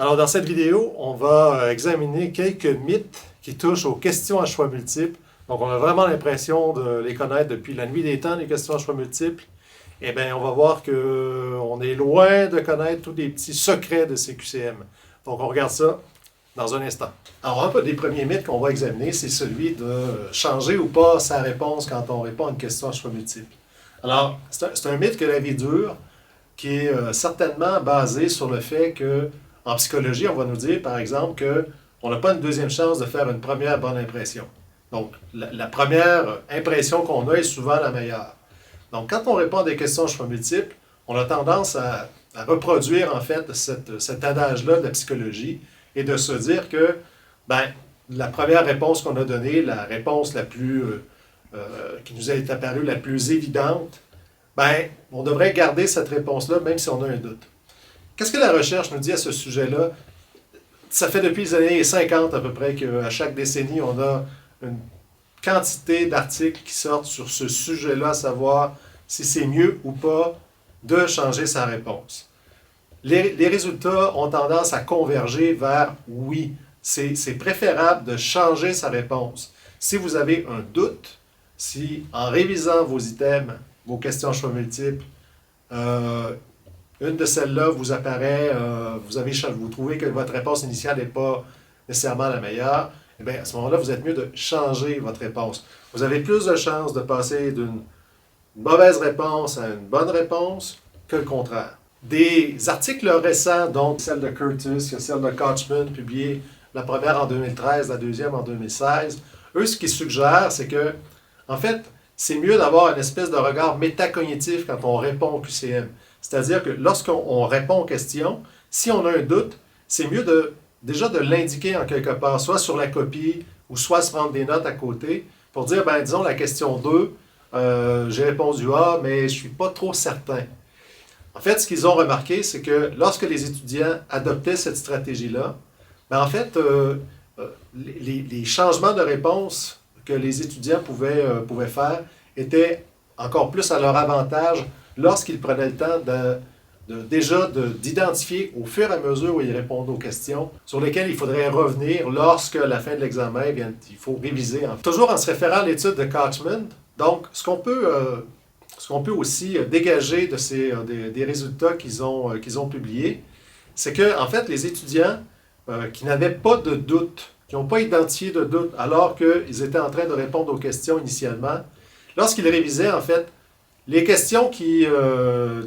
Alors, dans cette vidéo, on va examiner quelques mythes qui touchent aux questions à choix multiples. Donc, on a vraiment l'impression de les connaître depuis la nuit des temps, les questions à choix multiples. Eh bien, on va voir qu'on est loin de connaître tous les petits secrets de CQCM. Donc, on regarde ça dans un instant. Alors, un peu des premiers mythes qu'on va examiner, c'est celui de changer ou pas sa réponse quand on répond à une question à choix multiple. Alors, c'est un mythe que la vie dure, qui est certainement basé sur le fait que, en psychologie, on va nous dire, par exemple, qu'on n'a pas une deuxième chance de faire une première bonne impression. Donc, la première impression qu'on a est souvent la meilleure. Donc, quand on répond à des questions à choix multiples, on a tendance à reproduire, en fait, cet adage-là de la psychologie et de se dire que, la première réponse qu'on a donnée, la réponse la plus, qui nous est apparue la plus évidente, on devrait garder cette réponse-là, même si on a un doute. Qu'est-ce que la recherche nous dit à ce sujet-là? Ça fait depuis les années 50 à peu près qu'à chaque décennie, on a une quantité d'articles qui sortent sur ce sujet-là, à savoir si c'est mieux ou pas de changer sa réponse. Les résultats ont tendance à converger vers oui, c'est préférable de changer sa réponse. Si vous avez un doute, si en révisant vos items, vos questions à choix multiples, une de celles-là vous apparaît, vous trouvez que votre réponse initiale n'est pas nécessairement la meilleure, eh bien, à ce moment-là, vous êtes mieux de changer votre réponse. Vous avez plus de chances de passer d'une mauvaise réponse à une bonne réponse que le contraire. Des articles récents, donc celle de Curtis, celle de Kochman, publiée la première en 2013, la deuxième en 2016, eux, ce qu'ils suggèrent, c'est que, en fait, c'est mieux d'avoir une espèce de regard métacognitif quand on répond au QCM. C'est-à-dire que lorsqu'on répond aux questions, si on a un doute, c'est mieux déjà de l'indiquer en quelque part, soit sur la copie ou soit se prendre des notes à côté pour dire, disons, la question 2, j'ai répondu A, mais je ne suis pas trop certain. En fait, ce qu'ils ont remarqué, c'est que lorsque les étudiants adoptaient cette stratégie-là, les changements de réponse que les étudiants pouvaient faire étaient encore plus à leur avantage lorsqu'ils prenaient le temps d'identifier au fur et à mesure où ils répondent aux questions sur lesquelles il faudrait revenir lorsque la fin de l'examen, il faut réviser. Toujours en se référant à l'étude de Kochman, donc ce qu'on peut aussi dégager des résultats qu'ils ont publiés, c'est que, en fait, les étudiants qui n'avaient pas de doute, qui n'ont pas identifié de doute alors qu'ils étaient en train de répondre aux questions initialement, lorsqu'ils révisaient, en fait, les questions qui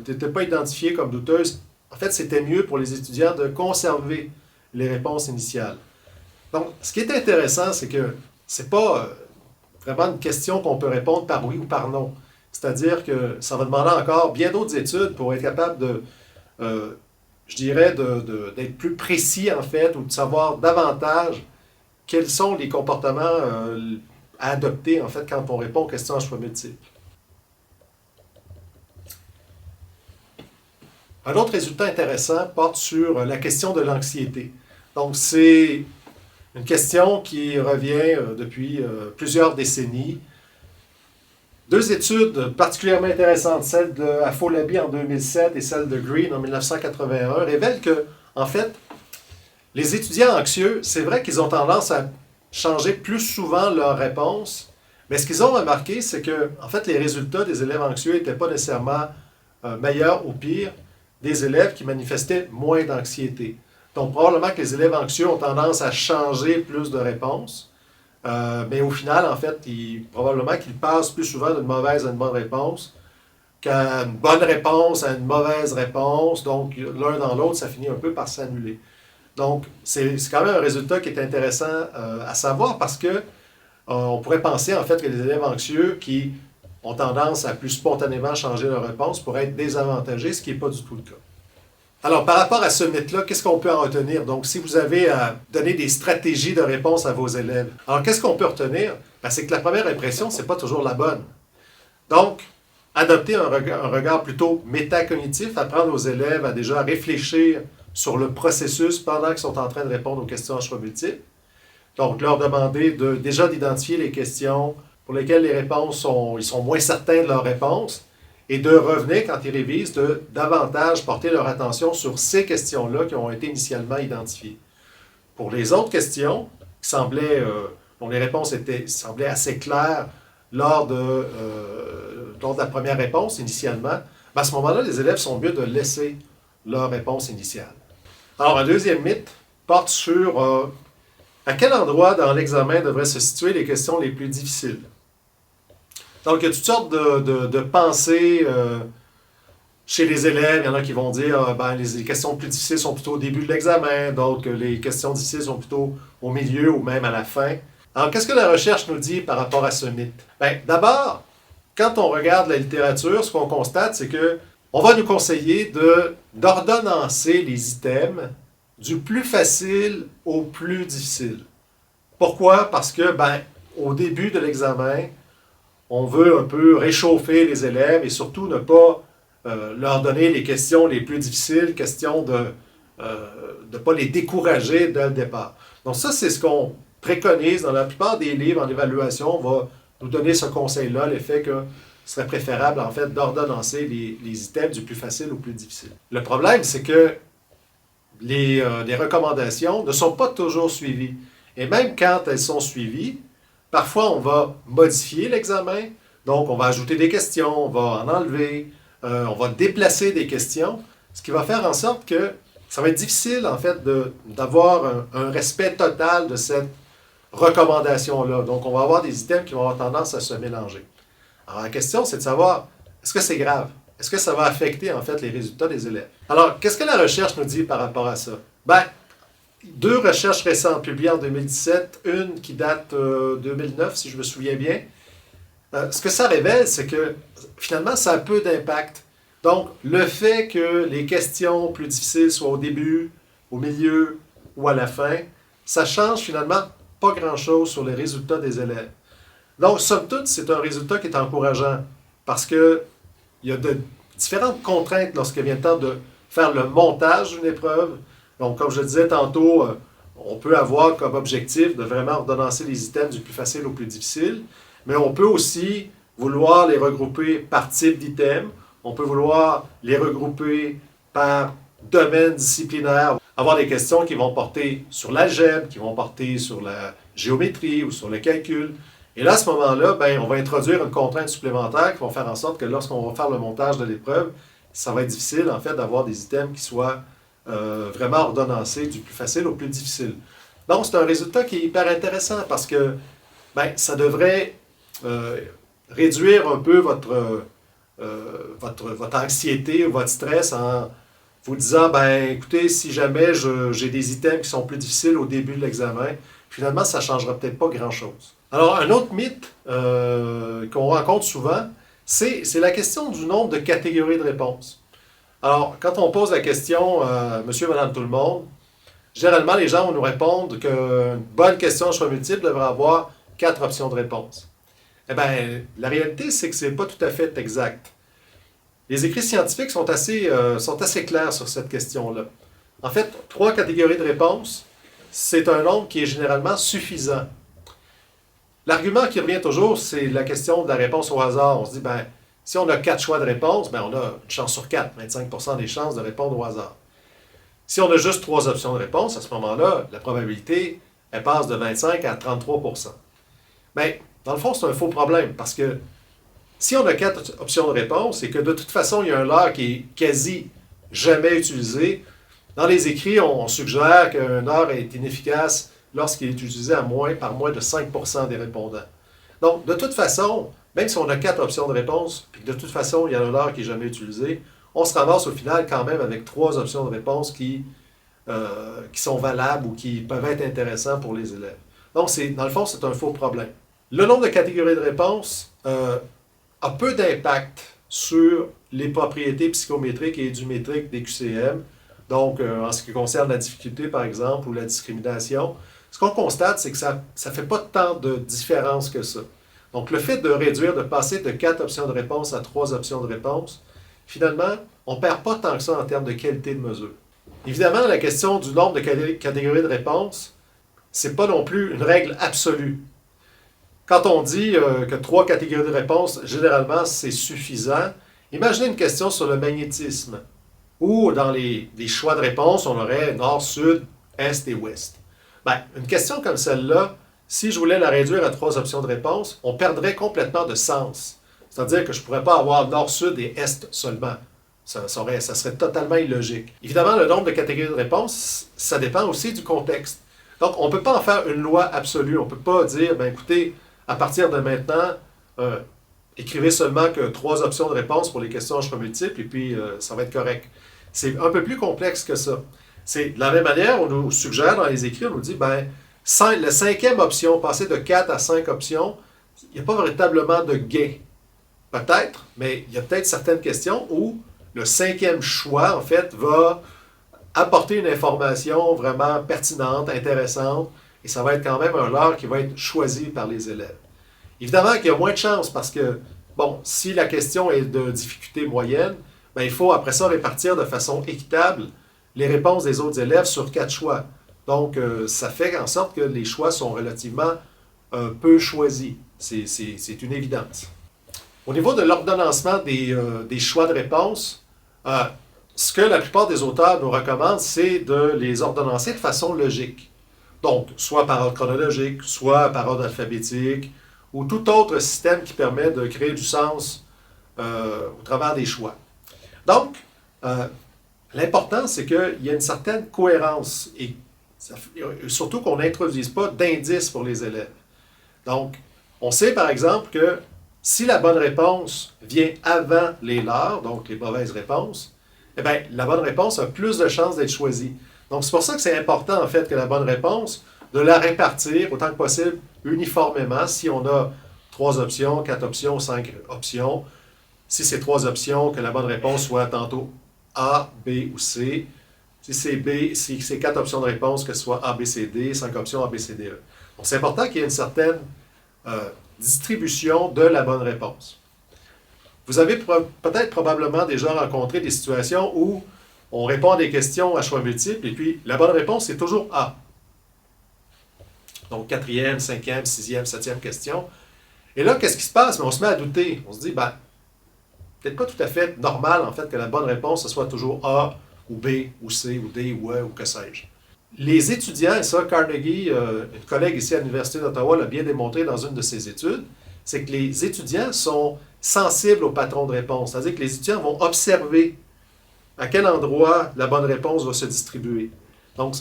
n'étaient pas identifiées comme douteuses, en fait, c'était mieux pour les étudiants de conserver les réponses initiales. Donc, ce qui est intéressant, c'est que ce n'est pas vraiment une question qu'on peut répondre par oui ou par non. C'est-à-dire que ça va demander encore bien d'autres études pour être capable d'être plus précis, en fait, ou de savoir davantage quels sont les comportements à adopter, en fait, quand on répond aux questions à choix multiples. Un autre résultat intéressant porte sur la question de l'anxiété. Donc, c'est une question qui revient depuis plusieurs décennies. Deux études particulièrement intéressantes, celle de Afolabi en 2007 et celle de Green en 1981, révèlent que, en fait, les étudiants anxieux, c'est vrai qu'ils ont tendance à changer plus souvent leurs réponses, mais ce qu'ils ont remarqué, c'est que, en fait, les résultats des élèves anxieux n'étaient pas nécessairement meilleurs ou pires des élèves qui manifestaient moins d'anxiété. Donc, probablement que les élèves anxieux ont tendance à changer plus de réponses, mais au final, en fait, probablement qu'ils passent plus souvent d'une mauvaise à une bonne réponse qu'une bonne réponse à une mauvaise réponse. Donc, l'un dans l'autre, ça finit un peu par s'annuler. Donc, c'est quand même un résultat qui est intéressant à savoir parce que on pourrait penser, en fait, que les élèves anxieux qui ont tendance à plus spontanément changer leur réponse pourraient être désavantagés, ce qui n'est pas du tout le cas. Alors, par rapport à ce mythe-là, qu'est-ce qu'on peut en retenir? Donc, si vous avez à donner des stratégies de réponse à vos élèves, alors qu'est-ce qu'on peut retenir? C'est que la première impression, ce n'est pas toujours la bonne. Donc, adopter un regard plutôt métacognitif, apprendre aux élèves à déjà réfléchir sur le processus pendant qu'ils sont en train de répondre aux questions à choix multiples. Donc, leur demander déjà d'identifier les questions pour lesquelles ils sont moins certains de leur réponse et de revenir, quand ils révisent, de davantage porter leur attention sur ces questions-là qui ont été initialement identifiées. Pour les autres questions, dont les réponses semblaient assez claires lors de la première réponse initialement, à ce moment-là, les élèves sont mieux de laisser leur réponse initiale. Alors, un deuxième mythe porte sur à quel endroit dans l'examen devraient se situer les questions les plus difficiles. Donc, il y a toutes sortes de pensées chez les élèves. Il y en a qui vont dire les questions plus difficiles sont plutôt au début de l'examen, d'autres que les questions difficiles sont plutôt au milieu ou même à la fin. Alors, qu'est-ce que la recherche nous dit par rapport à ce mythe? D'abord, quand on regarde la littérature, ce qu'on constate, c'est que on va nous conseiller d'ordonnancer les items du plus facile au plus difficile. Pourquoi? Parce que, au début de l'examen, on veut un peu réchauffer les élèves et surtout ne pas leur donner les questions les plus difficiles, question de ne pas les décourager dès le départ. Donc ça, c'est ce qu'on préconise dans la plupart des livres en évaluation. On va nous donner ce conseil-là, l'effet que ce serait préférable, en fait, d'ordonnancer les items du plus facile au plus difficile. Le problème, c'est que les recommandations ne sont pas toujours suivies. Et même quand elles sont suivies, parfois on va modifier l'examen, donc on va ajouter des questions, on va en enlever, on va déplacer des questions, ce qui va faire en sorte que ça va être difficile, en fait, d'avoir un respect total de cette recommandation-là. Donc, on va avoir des items qui vont avoir tendance à se mélanger. Alors, la question, c'est de savoir, est-ce que c'est grave? Est-ce que ça va affecter, en fait, les résultats des élèves? Alors, qu'est-ce que la recherche nous dit par rapport à ça? Deux recherches récentes publiées en 2017, une qui date de 2009, si je me souviens bien. Ce que ça révèle, c'est que, finalement, ça a peu d'impact. Donc, le fait que les questions plus difficiles soient au début, au milieu ou à la fin, ça change finalement pas grand-chose sur les résultats des élèves. Donc, somme toute, c'est un résultat qui est encourageant parce qu'il y a de différentes contraintes lorsqu'il vient le temps de faire le montage d'une épreuve. Donc, comme je le disais tantôt, on peut avoir comme objectif de vraiment ordonnancer les items du plus facile au plus difficile, mais on peut aussi vouloir les regrouper par type d'item. On peut vouloir les regrouper par domaine disciplinaire, avoir des questions qui vont porter sur l'algèbre, qui vont porter sur la géométrie ou sur le calcul. Et là, à ce moment-là, on va introduire une contrainte supplémentaire qui va faire en sorte que lorsqu'on va faire le montage de l'épreuve, ça va être difficile, en fait, d'avoir des items qui soient vraiment ordonnancés du plus facile au plus difficile. Donc, c'est un résultat qui est hyper intéressant parce que ça devrait réduire un peu votre anxiété ou votre stress en vous disant, écoutez, si jamais j'ai des items qui sont plus difficiles au début de l'examen, finalement, ça ne changera peut-être pas grand-chose. Alors, un autre mythe qu'on rencontre souvent, c'est la question du nombre de catégories de réponses. Alors, quand on pose la question monsieur, madame, tout le monde, généralement, les gens vont nous répondre qu'une bonne question à choix multiple devrait avoir 4 options de réponse. La réalité, c'est que ce n'est pas tout à fait exact. Les écrits scientifiques sont assez clairs sur cette question-là. En fait, 3 catégories de réponses, c'est un nombre qui est généralement suffisant. L'argument qui revient toujours, c'est la question de la réponse au hasard. On se dit, si on a 4 choix de réponse, on a une chance sur 4, 25% des chances de répondre au hasard. Si on a juste 3 options de réponse, à ce moment-là, la probabilité, elle passe de 25 à 33%. Dans le fond, c'est un faux problème, parce que si on a 4 options de réponse et que de toute façon, il y a un leurre qui est quasi jamais utilisé, dans les écrits, on suggère qu'un leurre est inefficace lorsqu'il est utilisé par moins de 5% des répondants. Donc, de toute façon, même si on a 4 options de réponse, puis que de toute façon, il y a un leurre qui n'est jamais utilisé, on se ramasse au final quand même avec 3 options de réponse qui sont valables ou qui peuvent être intéressantes pour les élèves. Donc, dans le fond, c'est un faux problème. Le nombre de catégories de réponses a peu d'impact sur les propriétés psychométriques et édumétriques des QCM. Donc, en ce qui concerne la difficulté, par exemple, ou la discrimination, ce qu'on constate, c'est que ça ne fait pas tant de différence que ça. Donc, le fait de passer de 4 options de réponse à 3 options de réponse, finalement, on ne perd pas tant que ça en termes de qualité de mesure. Évidemment, la question du nombre de catégories de réponse, ce n'est pas non plus une règle absolue. Quand on dit que 3 catégories de réponses, généralement, c'est suffisant, Imaginez une question sur le magnétisme, où dans les choix de réponse, on aurait nord, sud, est et ouest. Ben, une question comme celle-là, si je voulais la réduire à 3 options de réponse, on perdrait complètement de sens. C'est-à-dire que je ne pourrais pas avoir nord, sud et est seulement. Ça serait totalement illogique. Évidemment, le nombre de catégories de réponses, ça dépend aussi du contexte. Donc, on ne peut pas en faire une loi absolue. On ne peut pas dire, ben écoutez, à partir de maintenant, écrivez seulement que 3 options de réponse pour les questions à choix multiples et puis ça va être correct. C'est un peu plus complexe que ça. C'est de la même manière, on nous suggère dans les écrits, on nous dit, ben, la 5e option, passer de 4 à 5 options, il n'y a pas véritablement de gain. Peut-être, mais il y a peut-être certaines questions où le 5e choix, en fait, va apporter une information vraiment pertinente, intéressante, et ça va être quand même un leurre qui va être choisi par les élèves. Évidemment qu'il y a moins de chances parce que, bon, si la question est de difficulté moyenne, ben, il faut après ça répartir de façon équitable les réponses des autres élèves sur 4 choix. Donc, ça fait en sorte que les choix sont relativement peu choisis. C'est une évidence. Au niveau de l'ordonnancement des choix de réponse, ce que la plupart des auteurs nous recommandent, c'est de les ordonnancer de façon logique. Donc, soit par ordre chronologique, soit par ordre alphabétique, ou tout autre système qui permet de créer du sens au travers des choix. Donc, l'important, c'est qu'il y a une certaine cohérence et surtout qu'on n'introduise pas d'indices pour les élèves. Donc, on sait par exemple que si la bonne réponse vient avant les leurs, donc les mauvaises réponses, eh bien, la bonne réponse a plus de chances d'être choisie. Donc, c'est pour ça que c'est important, en fait, que la bonne réponse, de la répartir autant que possible uniformément. Si on a 3 options, 4 options, 5 options, si c'est 3 options, que la bonne réponse soit tantôt A, B ou C. Si c'est 4 options de réponse, que ce soit A, B, C, D, 5 options A, B, C, D, E. Donc, c'est important qu'il y ait une certaine distribution de la bonne réponse. Vous avez peut-être probablement déjà rencontré des situations où on répond à des questions à choix multiples et puis la bonne réponse, c'est toujours A. Donc, 4e, 5e, 6e, 7e question. Et là, qu'est-ce qui se passe? On se met à douter. On se dit, ben, peut-être pas tout à fait normal, en fait, que la bonne réponse, ce soit toujours A, ou B, ou C, ou D, ou E, ou que sais-je. Les étudiants, et ça, Carnegie, une collègue ici à l'Université d'Ottawa l'a bien démontré dans une de ses études, c'est que les étudiants sont sensibles aux patrons de réponse. C'est-à-dire que les étudiants vont observer à quel endroit la bonne réponse va se distribuer. Donc,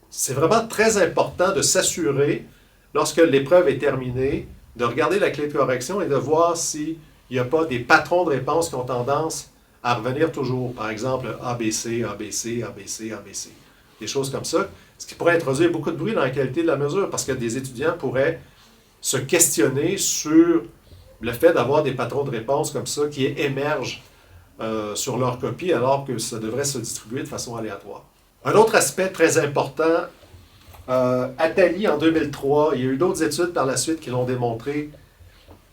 c'est vraiment très important de s'assurer, lorsque l'épreuve est terminée, de regarder la clé de correction et de voir s'il n'y a pas des patrons de réponse qui ont tendance à revenir toujours. Par exemple, ABC, ABC, ABC, ABC. Des choses comme ça, ce qui pourrait introduire beaucoup de bruit dans la qualité de la mesure, parce que des étudiants pourraient se questionner sur le fait d'avoir des patrons de réponse comme ça qui émergent sur leur copie, alors que ça devrait se distribuer de façon aléatoire. Un autre aspect très important, Attali en 2003, il y a eu d'autres études par la suite qui l'ont démontré,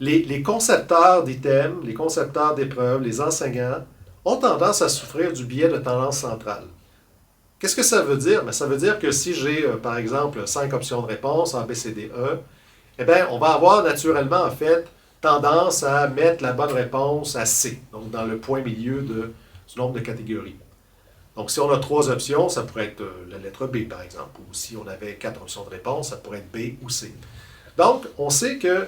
les concepteurs d'items, les concepteurs d'épreuves, les enseignants, ont tendance à souffrir du biais de tendance centrale. Qu'est-ce que ça veut dire? Bien, ça veut dire que si j'ai, par exemple, 5 options de réponse, A, B, C, D, E, eh bien, on va avoir naturellement, en fait, tendance à mettre la bonne réponse à C, donc dans le point milieu du nombre de catégories. Donc, si on a 3 options, ça pourrait être la lettre B, par exemple, ou si on avait 4 options de réponse, ça pourrait être B ou C. Donc, on sait que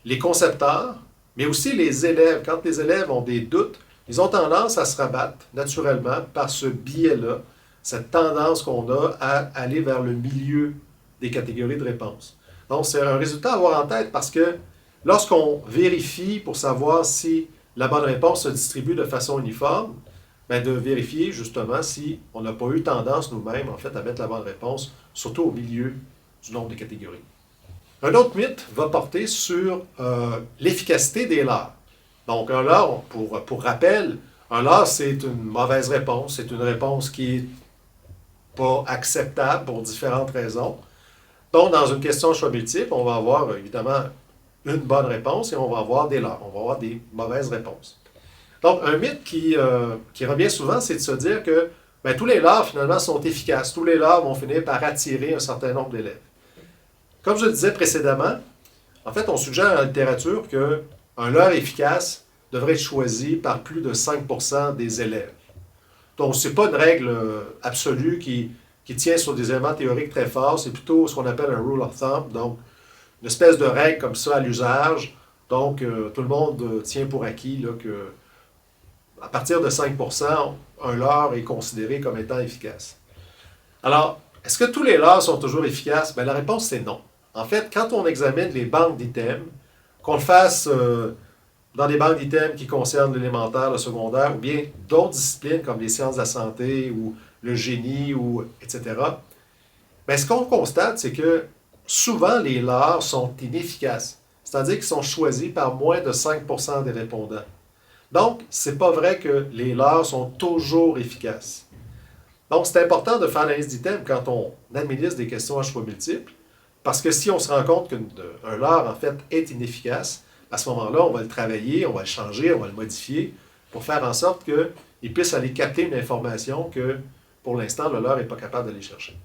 les concepteurs, mais aussi les élèves, quand les élèves ont des doutes, ils ont tendance à se rabattre naturellement par ce biais-là, cette tendance qu'on a à aller vers le milieu des catégories de réponse. Donc, c'est un résultat à avoir en tête parce que lorsqu'on vérifie pour savoir si la bonne réponse se distribue de façon uniforme, bien de vérifier justement si on n'a pas eu tendance nous-mêmes, en fait, à mettre la bonne réponse, surtout au milieu du nombre de catégories. Un autre mythe va porter sur l'efficacité des leurres. Donc, un leurre, pour rappel, un leurre, c'est une mauvaise réponse, c'est une réponse qui est pas acceptable pour différentes raisons. Donc, dans une question choix multiple, on va avoir évidemment une bonne réponse et on va avoir des leurres, on va avoir des mauvaises réponses. Donc, un mythe qui revient souvent, c'est de se dire que bien, tous les leurres, finalement, sont efficaces. Tous les leurres vont finir par attirer un certain nombre d'élèves. Comme je le disais précédemment, en fait, on suggère dans la littérature qu'un leurre efficace, devrait être choisi par plus de 5% des élèves. Donc, ce n'est pas une règle absolue qui tient sur des éléments théoriques très forts, c'est plutôt ce qu'on appelle un rule of thumb, donc une espèce de règle comme ça à l'usage. Donc, tout le monde tient pour acquis là, que à partir de 5%, un leurre est considéré comme étant efficace. Alors, est-ce que tous les leurres sont toujours efficaces? Bien, la réponse, c'est non. En fait, quand on examine les banques d'items, qu'on le fasse dans des banques d'items qui concernent l'élémentaire, le secondaire, ou bien d'autres disciplines comme les sciences de la santé ou le génie, etc., bien, ce qu'on constate, c'est que souvent, les leurres sont inefficaces. C'est-à-dire qu'ils sont choisis par moins de 5% des répondants. Donc, ce n'est pas vrai que les leurres sont toujours efficaces. Donc, c'est important de faire l'analyse d'items quand on administre des questions à choix multiples, parce que si on se rend compte qu'un leurre, en fait, est inefficace, à ce moment-là, on va le travailler, on va le changer, on va le modifier pour faire en sorte qu'il puisse aller capter une information que, pour l'instant, le leurre n'est pas capable d'aller chercher.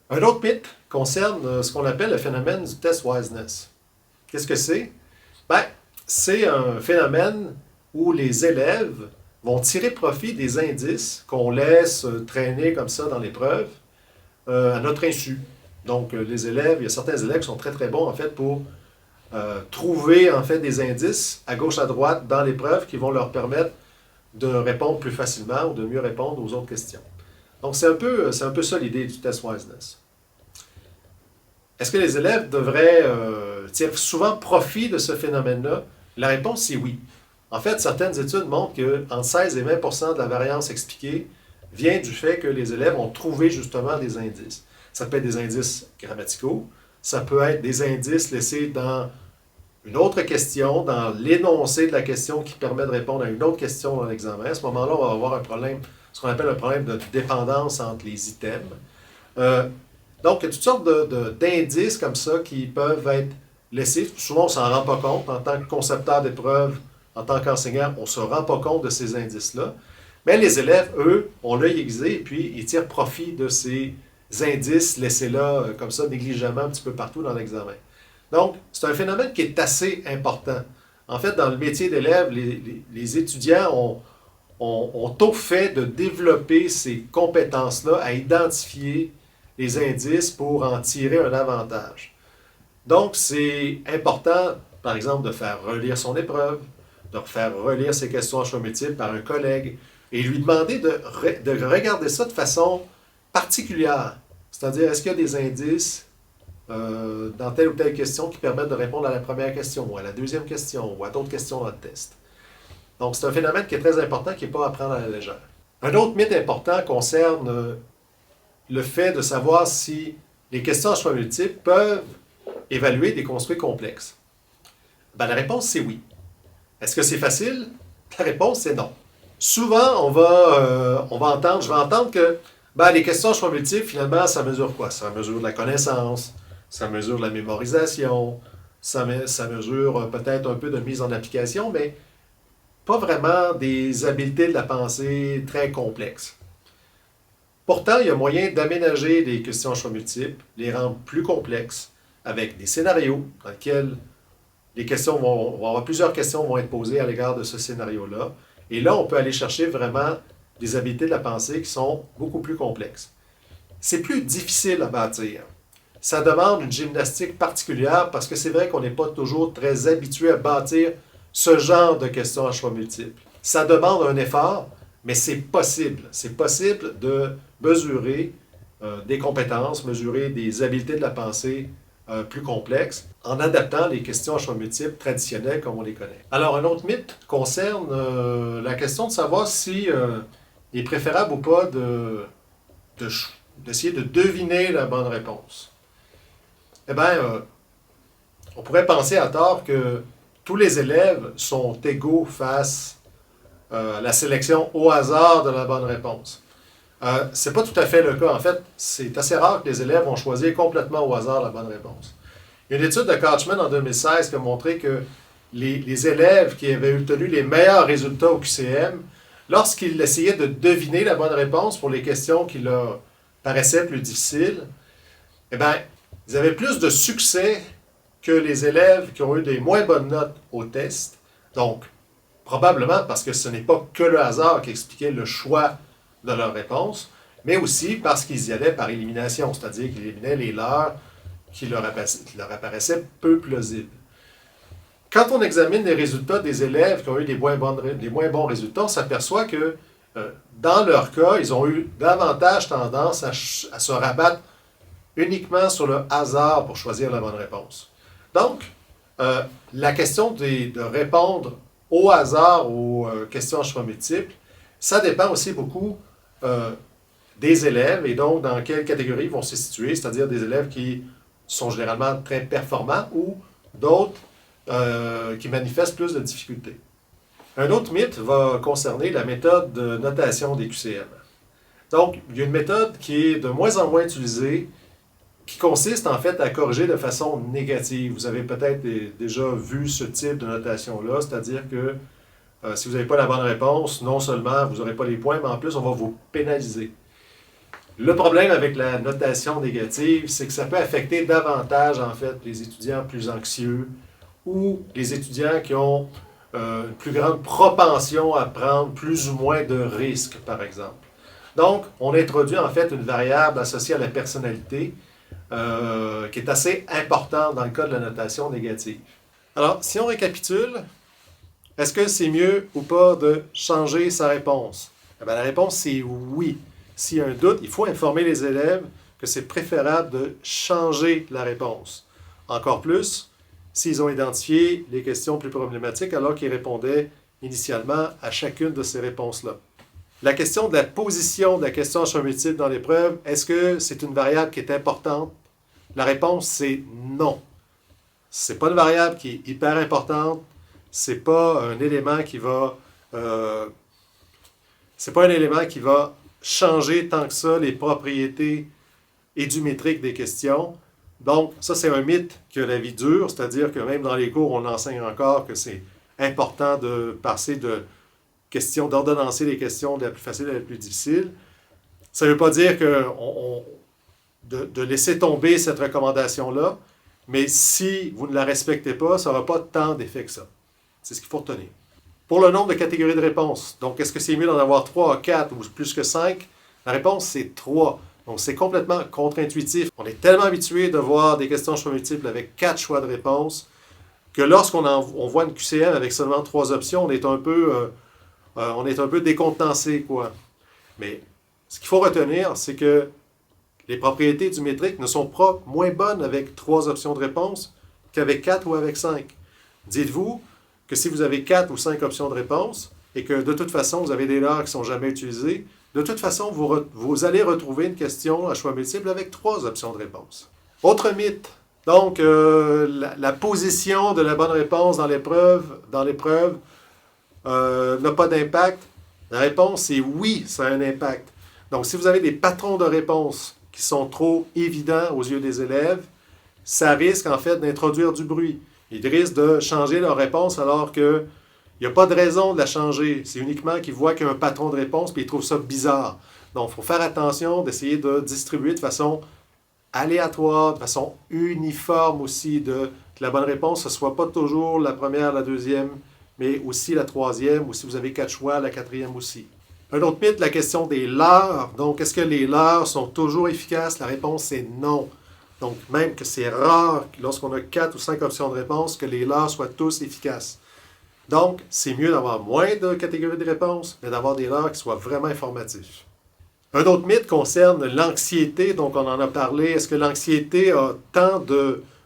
Un autre mythe concerne ce qu'on appelle le phénomène du test wiseness. Qu'est-ce que c'est? Bien, c'est un phénomène où les élèves vont tirer profit des indices qu'on laisse traîner comme ça dans l'épreuve à notre insu. Donc, les élèves, il y a certains élèves qui sont très très bons en fait pour trouver en fait des indices à gauche à droite dans l'épreuve qui vont leur permettre de répondre plus facilement ou de mieux répondre aux autres questions. Donc, c'est un peu ça l'idée du test wiseness. Est-ce que les élèves devraient tirer souvent profit de ce phénomène-là? La réponse, c'est oui. En fait, certaines études montrent qu'entre 16 et 20% de la variance expliquée vient du fait que les élèves ont trouvé justement des indices. Ça peut être des indices grammaticaux, ça peut être des indices laissés dans une autre question, dans l'énoncé de la question qui permet de répondre à une autre question dans l'examen. À ce moment-là, on va avoir un problème, ce qu'on appelle un problème de dépendance entre les items. Donc, il y a toutes sortes d'indices comme ça qui peuvent être laissés. Souvent, on ne s'en rend pas compte. En tant que concepteur d'épreuves, en tant qu'enseignant, on ne se rend pas compte de ces indices-là. Mais les élèves, eux, ont l'œil aiguisé et puis ils tirent profit de ces indices laissés là, comme ça, négligemment, un petit peu partout dans l'examen. Donc, c'est un phénomène qui est assez important. En fait, dans le métier d'élève, les étudiants ont au fait de développer ces compétences-là à identifier les indices pour en tirer un avantage. Donc, c'est important, par exemple, de faire relire son épreuve, de faire relire ses questions à choix multiples par un collègue et lui demander de regarder ça de façon particulière. C'est-à-dire, est-ce qu'il y a des indices dans telle ou telle question qui permettent de répondre à la première question, ou à la deuxième question, ou à d'autres questions dans le test. Donc, c'est un phénomène qui est très important, qui n'est pas à prendre à la légère. Un autre mythe important concerne le fait de savoir si les questions à choix multiples peuvent évaluer des construits complexes. Ben, la réponse, c'est oui. Est-ce que c'est facile? La réponse, c'est non. Souvent, je vais entendre que les questions à choix multiples, finalement, ça mesure quoi? Ça mesure de la connaissance, ça mesure de la mémorisation, ça mesure peut-être un peu de mise en application, mais pas vraiment des habiletés de la pensée très complexes. Pourtant, il y a moyen d'aménager les questions à choix multiples, les rendre plus complexes, avec des scénarios dans lesquels les questions vont avoir plusieurs questions vont être posées à l'égard de ce scénario-là. Et là, on peut aller chercher vraiment des habiletés de la pensée qui sont beaucoup plus complexes. C'est plus difficile à bâtir. Ça demande une gymnastique particulière parce que c'est vrai qu'on n'est pas toujours très habitué à bâtir ce genre de questions à choix multiples. Ça demande un effort, mais c'est possible. C'est possible de mesurer des compétences, mesurer des habiletés de la pensée plus complexes en adaptant les questions à choix multiples traditionnelles comme on les connaît. Alors, un autre mythe concerne la question de savoir si il est préférable ou pas d'essayer de deviner la bonne réponse. Eh bien, on pourrait penser à tort que tous les élèves sont égaux face à la sélection au hasard de la bonne réponse. Ce n'est pas tout à fait le cas. En fait, c'est assez rare que les élèves vont choisir complètement au hasard la bonne réponse. Il y a une étude de Couchman en 2016 qui a montré que les élèves qui avaient obtenu les meilleurs résultats au QCM, lorsqu'ils essayaient de deviner la bonne réponse pour les questions qui leur paraissaient plus difficiles, eh bien, ils avaient plus de succès que les élèves qui ont eu des moins bonnes notes au test. Donc, Probablement parce que ce n'est pas que le hasard qui expliquait le choix de leur réponse, mais aussi parce qu'ils y allaient par élimination, c'est-à-dire qu'ils éliminaient les leurs qui leur apparaissaient peu plausibles. Quand on examine les résultats des élèves qui ont eu des moins bons résultats, on s'aperçoit que dans leur cas, ils ont eu davantage tendance à se rabattre uniquement sur le hasard pour choisir la bonne réponse. Donc, la question de répondre au hasard aux questions à choix multiples, ça dépend aussi beaucoup des élèves et donc dans quelle catégorie ils vont se situer, c'est-à-dire des élèves qui sont généralement très performants ou d'autres qui manifestent plus de difficultés. Un autre mythe va concerner la méthode de notation des QCM. Donc, il y a une méthode qui est de moins en moins utilisée, qui consiste en fait à corriger de façon négative. Vous avez peut-être déjà vu ce type de notation-là, c'est-à-dire que si vous n'avez pas la bonne réponse, non seulement vous n'aurez pas les points, mais en plus on va vous pénaliser. Le problème avec la notation négative, c'est que ça peut affecter davantage en fait les étudiants plus anxieux ou les étudiants qui ont une plus grande propension à prendre plus ou moins de risques, par exemple. Donc, on introduit en fait une variable associée à la personnalité qui est assez importante dans le cas de la notation négative. Alors, si on récapitule, est-ce que c'est mieux ou pas de changer sa réponse? Eh bien, la réponse, c'est oui. S'il y a un doute, il faut informer les élèves que c'est préférable de changer la réponse. Encore plus, s'ils ont identifié les questions plus problématiques alors qu'ils répondaient initialement à chacune de ces réponses-là. La question de la position de la question à choix multiple dans l'épreuve, est-ce que c'est une variable qui est importante? La réponse, c'est non. Ce n'est pas une variable qui est hyper importante. Ce n'est pas un élément qui va changer tant que ça les propriétés édumétriques des questions. Donc, ça, c'est un mythe qui a la vie dure, c'est-à-dire que même dans les cours, on enseigne encore que c'est important de passer de questions, d'ordonnancer les questions de la plus facile à la plus difficile. Ça ne veut pas dire de laisser tomber cette recommandation-là, mais si vous ne la respectez pas, ça n'aura pas tant d'effet que ça. C'est ce qu'il faut retenir. Pour le nombre de catégories de réponses, donc est-ce que c'est mieux d'en avoir 3, 4 ou plus que 5? La réponse, c'est 3. Donc, c'est complètement contre-intuitif. On est tellement habitué de voir des questions choix multiples avec 4 choix de réponse que lorsqu'on voit une QCM avec seulement 3 options, on est un peu décontenancé, quoi. Mais ce qu'il faut retenir, c'est que les propriétés du métrique ne sont pas moins bonnes avec 3 options de réponse qu'avec 4 ou avec 5. Dites-vous que si vous avez 4 ou 5 options de réponse et que de toute façon, vous avez des leurres qui ne sont jamais utilisées, de toute façon, vous allez retrouver une question à choix multiple avec 3 options de réponse. Autre mythe. Donc, la position de la bonne réponse dans l'épreuve n'a pas d'impact. La réponse, c'est oui, ça a un impact. Donc, si vous avez des patrons de réponse qui sont trop évidents aux yeux des élèves, ça risque en fait d'introduire du bruit. Ils risquent de changer leur réponse alors que il n'y a pas de raison de la changer. C'est uniquement qu'ils voient qu'il y a un patron de réponse et ils trouvent ça bizarre. Donc, il faut faire attention d'essayer de distribuer de façon aléatoire, de façon uniforme aussi, que la bonne réponse ne soit pas toujours la première, la deuxième, mais aussi la troisième, ou si vous avez 4 choix, la quatrième aussi. Un autre mythe, la question des leurres. Donc, est-ce que les leurres sont toujours efficaces? La réponse est non. Donc, même que c'est rare, lorsqu'on a 4 ou 5 options de réponse, que les leurres soient tous efficaces. Donc, c'est mieux d'avoir moins de catégories de réponses, mais d'avoir des leurres qui soient vraiment informatifs. Un autre mythe concerne l'anxiété, donc on en a parlé. Est-ce que l'anxiété a tant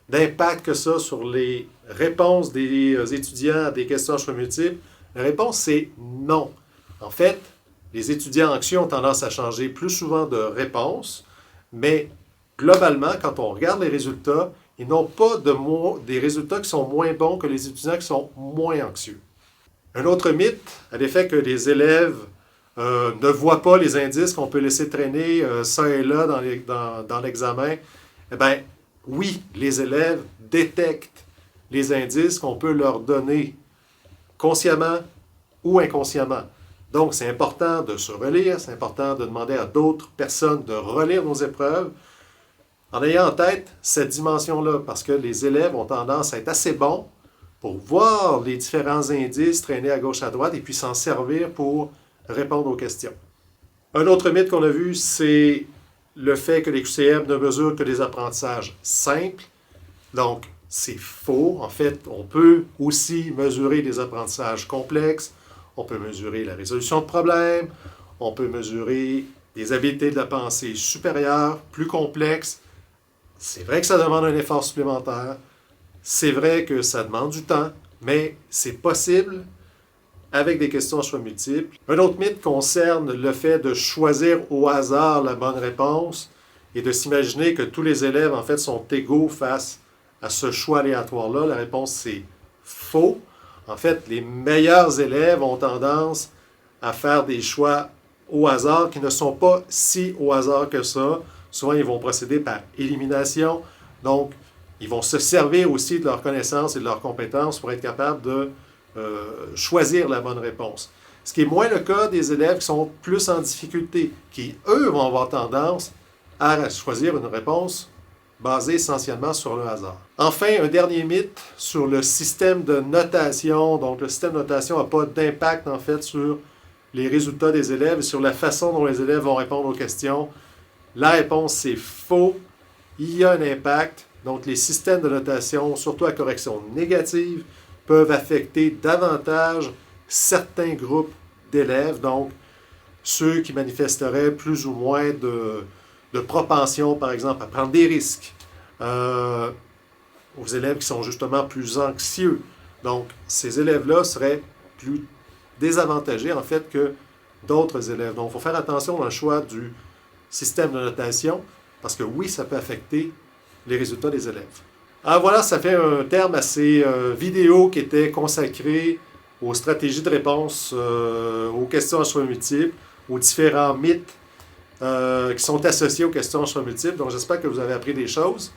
d'impact que ça sur les réponses des étudiants à des questions à choix multiples? La réponse, c'est non. En fait, les étudiants anxieux ont tendance à changer plus souvent de réponse, mais globalement, quand on regarde les résultats, ils n'ont pas des résultats qui sont moins bons que les étudiants qui sont moins anxieux. Un autre mythe à l'effet que les élèves ne voient pas les indices qu'on peut laisser traîner ça et là dans l'examen. Eh bien, oui, les élèves détectent les indices qu'on peut leur donner consciemment ou inconsciemment. Donc, c'est important de se relire, c'est important de demander à d'autres personnes de relire nos épreuves en ayant en tête cette dimension-là, parce que les élèves ont tendance à être assez bons pour voir les différents indices traînés à gauche à droite et puis s'en servir pour répondre aux questions. Un autre mythe qu'on a vu, c'est le fait que les QCM ne mesurent que des apprentissages simples. Donc, c'est faux. En fait, on peut aussi mesurer des apprentissages complexes. On peut mesurer la résolution de problèmes. On peut mesurer des habiletés de la pensée supérieures, plus complexes. C'est vrai que ça demande un effort supplémentaire. C'est vrai que ça demande du temps, mais c'est possible avec des questions à choix multiples. Un autre mythe concerne le fait de choisir au hasard la bonne réponse et de s'imaginer que tous les élèves, en fait, sont égaux face à ce choix aléatoire-là. La réponse, c'est faux. En fait, les meilleurs élèves ont tendance à faire des choix au hasard qui ne sont pas si au hasard que ça. Souvent, ils vont procéder par élimination. Donc, ils vont se servir aussi de leurs connaissances et de leurs compétences pour être capables de choisir la bonne réponse. Ce qui est moins le cas des élèves qui sont plus en difficulté, qui, eux, vont avoir tendance à choisir une réponse basée essentiellement sur le hasard. Enfin, un dernier mythe sur le système de notation. Donc, le système de notation n'a pas d'impact, en fait, sur les résultats des élèves et sur la façon dont les élèves vont répondre aux questions. La réponse, c'est faux. Il y a un impact. Donc, les systèmes de notation, surtout à correction négative, peuvent affecter davantage certains groupes d'élèves, donc ceux qui manifesteraient plus ou moins de propension, par exemple, à prendre des risques, aux élèves qui sont justement plus anxieux. Donc, ces élèves-là seraient plus désavantagés, en fait, que d'autres élèves. Donc, il faut faire attention dans le choix du système de notation, parce que oui, ça peut affecter les résultats des élèves. Alors voilà, ça fait un terme à ces vidéos qui étaient consacrées aux stratégies de réponse aux questions à choix multiples, aux différents mythes qui sont associés aux questions à choix multiples. Donc j'espère que vous avez appris des choses.